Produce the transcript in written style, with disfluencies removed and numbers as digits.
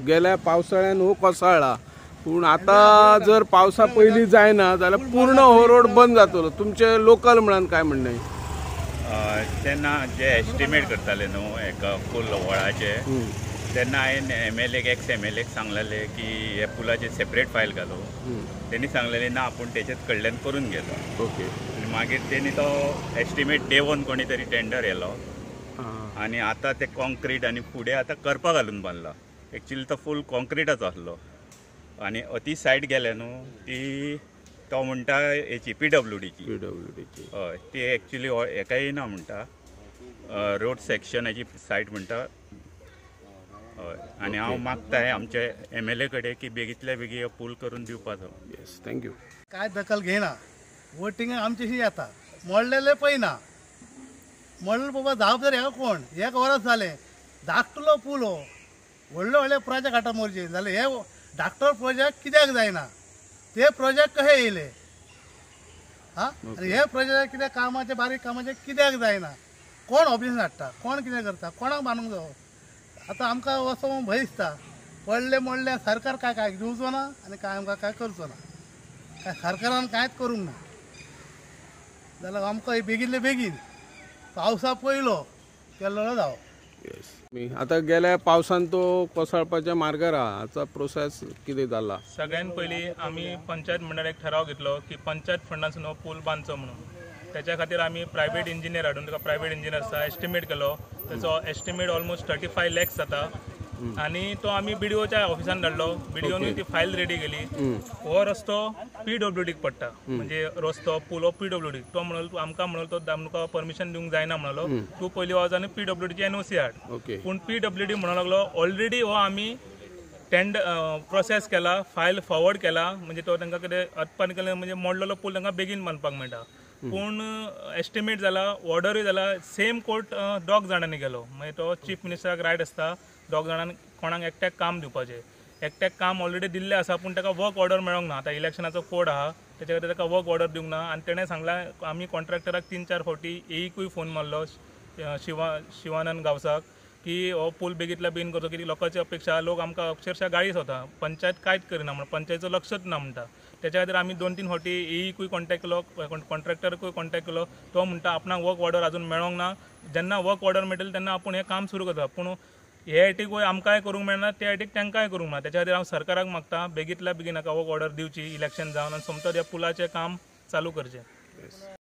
गेल्या पावसाळ्यान हो कोसळ्ळा, पण आता जर पावसा पयली जायना जाल्यार पूर्ण हो रोड बंद जातलो. तुमचे लोकल म्हणून काय म्हणणं आहे? तेन्ना जे एस्टिमेट करताले न्हू एका फूल वळाचे, तेन्ना हांवें एक्स एम एल एक सांगलेले की हे पुलाचे सेपरेट फायल घालो. त्यांनी सांगलेले ना आपूण तेचेच कडल्यान करून गेलो. ओके. आनी मागीर तेणी तो एस्टिमेट डे वन कोणी तरी टेंडर येलो आनी आतां ते कॉन्क्रीट आनी फुडें आतां करपा घालून बांदला. एक्चुअली तो फूल कॉन्क्रीटच आसलो आनी ती सायड गेले न्हू ती तो म्हणटा हेची PWDची. हय, ती एक्चुअली हेका येना म्हणटा, रोड सेक्शनाची सायट म्हणटा. हय, आनी हांव मागताय आमचे MLA कडेन की बेगींतल्या बेगीन हो पूल करून दिवपाचो. Yes, thank you. काय दखल घेना, वोटिंग आमचीशी येता, मोडलेले पळयना. मोडलेले बाबा जबाबदारी हेका कोण? एक वर्स जालें धाकटलो पूल हो, व्हडले व्हडले प्रोजेक्ट हाडटा मोरचे जाल्यार हे धाकटो प्रोजेक्ट कित्याक जायना? ते प्रोजेक्ट कशे येयले? आनी हे प्रोजेक्ट कितें कामाचे बारीक कामाचे कित्याक जायना? कोण ऑब्जेक्शन हाडटा, कोण कितें करता, कोणाक बांदूंक जावो? आतां आमकां वचोंक भंय दिसता. पडले मोडले सरकार काय दिवचो ना आनी काय आमकां काय करचो ना. काय सरकारान कांयच करूंक ना. जाल्यार आमकां बेगिनले बेगीन पावसा पयलो केल्लो जावो. येस. आता गेल्या पावसान तो कोसळपाच्या मार्गार आहा. हाचा प्रोसेस कितें जाला? सगळ्यात पयलीं आमी पंचायत मंडळान एक ठराव घेतलो की पंचायत फंडासून हो पूल बांदचो म्हणून. त्याच्या खातीर आमी प्रायवेट इंजिनियर हाडून, ताका प्रायवेट इंजिनियर आसा, एस्टिमेट केलो. त्याचो एस्टिमेट ऑलमोस्ट 35 lakhs जाता आनी तो आमी BDOच्या ऑफिसान धाडलो. BDOनी ती फायल रेडी केली. हो रस्तो PWDक पडटा, म्हणजे रस्तो पूल हो PWD. तो म्हणलो आमकां म्हणलो तो आमकां परमिशन दिवंक जायना म्हणलो, तूं पयलीं वचून PWDची NOC हाड. पूण PWD म्हणूंक लागलो ऑलरेडी हो आमी प्रोसेस केला, फायल फॉरवर्ड केला, म्हणजे तो तांकां कितें अर्पण केलें, म्हणजे मोडलेलो पूल तांकां बेगीन बांदपाक मेळटा. पूण एस्टिमेट जाला, ऑर्डरूय जाला, सेम कोर्ट 2 जाणांनी गेलो. मागीर तो चीफ मिनिस्टराक रायट आसता 2 जाणांक कोणाक एकट्याक काम दिवपाचें. एकट्याक काम ऑलरेडी दिल्लें आसा पूण ताका वर्क ऑर्डर मेळोंक ना. आतां इलेक्शनाचो कोड आहा, त्याच्या खातीर ताका वर्क ऑर्डर दिवंक ना. आनी तेणें सांगलां आमी कॉन्ट्रॅक्टराक 3-4 फावटी AEकूय फोन मारलो, शिवानंद गावसाक, की हो पूल बेगींतल्या बेगीन करचो, कित्याक लोकांची अपेक्षा. लोक आमकां अक्षरशः गाळीच वता, पंचायत कांयच करिना म्हणून, पंचायतीचो लक्षच ना म्हणटा. त्याच्या खातीर आमी 2-3 फावटी AEकूय कॉन्टॅक्ट केलो, कॉन्ट्रॅक्टराकूय कॉन्टॅक्ट केलो. तो म्हणटा आपणाक वर्क ऑर्डर अजून मेळोंक ना. जेन्ना वर्क ऑर्डर मेळटली तेन्ना आपूण हें काम सुरू करता. पूण हे एटीकूय आमकांय करूंक मेळना, त्या एटीक तांकांय करूंक मेळना. त्याच्या खातीर हांव सरकाराक मागता बेगींतल्या बेगीन हाका वर्क ऑर्डर दिवची इलेक्शन जावन आनी सोमतो ह्या पुलाचें काम चालू करचें.